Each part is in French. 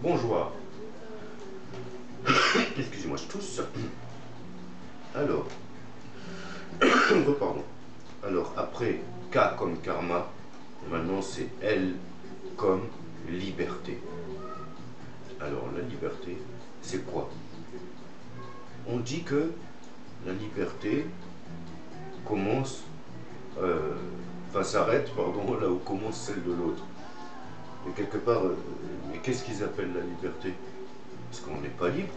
Bonjour. Excusez-moi, je tousse. Alors, pardon. Alors, après K comme karma, maintenant c'est L comme liberté. Alors, la liberté, c'est quoi? On dit que la liberté commence, s'arrête, pardon, là où commence celle de l'autre. Mais quelque part, mais qu'est-ce qu'ils appellent la liberté? Parce qu'on n'est pas libre.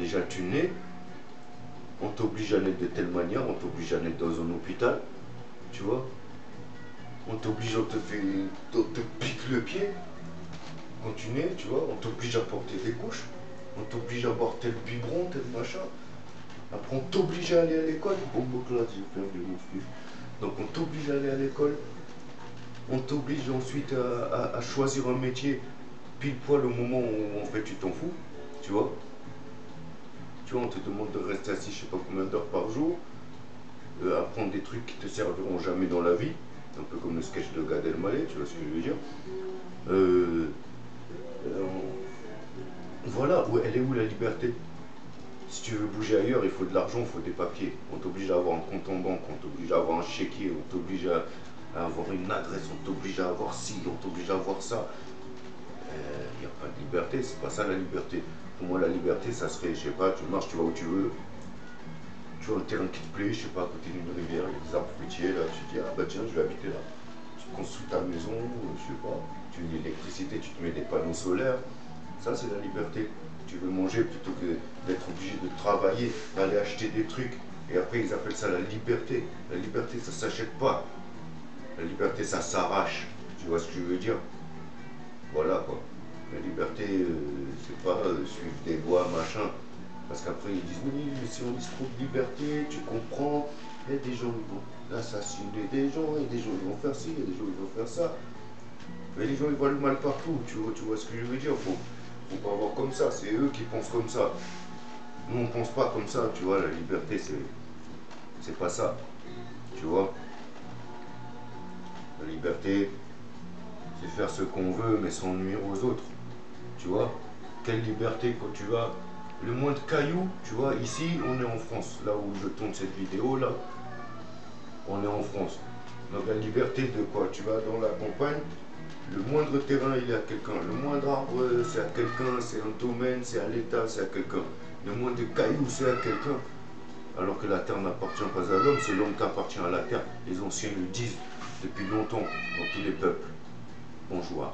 Déjà, tu nais, on t'oblige à naître de telle manière, on t'oblige à naître dans un hôpital, tu vois. On t'oblige, on te pique le pied quand tu nais, tu vois. On t'oblige à porter des couches, on t'oblige à boire tel biberon, tel machin. Après, on t'oblige à aller à l'école. Bon, donc là, j'ai perdu mon fils. Donc, on t'oblige à aller à l'école. On t'oblige ensuite à choisir un métier pile poil au moment où en fait tu t'en fous, tu vois. Tu vois, on te demande de rester assis je sais pas combien d'heures par jour, apprendre des trucs qui te serviront jamais dans la vie, un peu comme le sketch de Gad Elmaleh, tu vois ce que je veux dire. Euh, euh, voilà, elle est où la liberté? Si tu veux bouger ailleurs, il faut de l'argent, il faut des papiers. On t'oblige à avoir un compte en banque, on t'oblige à avoir un chéquier, on t'oblige à avoir une adresse, on t'oblige à avoir ci, on t'oblige à avoir ça. Il n'y a pas de liberté, c'est pas ça la liberté. Pour moi, la liberté, ça serait, je sais pas, tu marches, tu vas où tu veux, tu vois un terrain qui te plaît, je sais pas, à côté d'une rivière, il y a des arbres fruitiers, là, tu te dis, ah bah tiens, je vais habiter là. Tu te construis ta maison, je sais pas, tu veux de l'électricité, tu te mets des panneaux solaires, ça c'est la liberté. Tu veux manger plutôt que d'être obligé de travailler, d'aller acheter des trucs, et après ils appellent ça la liberté. La liberté, ça s'achète pas. La liberté, ça s'arrache. Tu vois ce que je veux dire? Voilà quoi. La liberté, c'est pas suivre des lois, machin. Parce qu'après ils disent oui, mais si on dit trop de liberté, tu comprends, il y a des gens qui vont assassiner des gens, il y a des gens qui vont faire ci, il y a des gens qui vont faire ça. Mais les gens ils voient le mal partout, tu vois ce que je veux dire? Faut pas voir comme ça, c'est eux qui pensent comme ça. Nous on pense pas comme ça, tu vois, la liberté c'est pas ça. Tu vois? La liberté, c'est faire ce qu'on veut mais sans nuire aux autres. Tu vois? Quelle liberté quand tu vas le moins de cailloux, tu vois, ici on est en France, là où je tourne cette vidéo là, on est en France. Donc la liberté de quoi? Tu vas dans la campagne, le moindre terrain il est à quelqu'un, le moindre arbre c'est à quelqu'un, c'est un domaine, c'est à l'État, c'est à quelqu'un. Le moindre caillou c'est à quelqu'un. Alors que la terre n'appartient pas à l'homme, c'est l'homme qui appartient à la terre. Les anciens le disent depuis longtemps dans tous les peuples. Bonjour.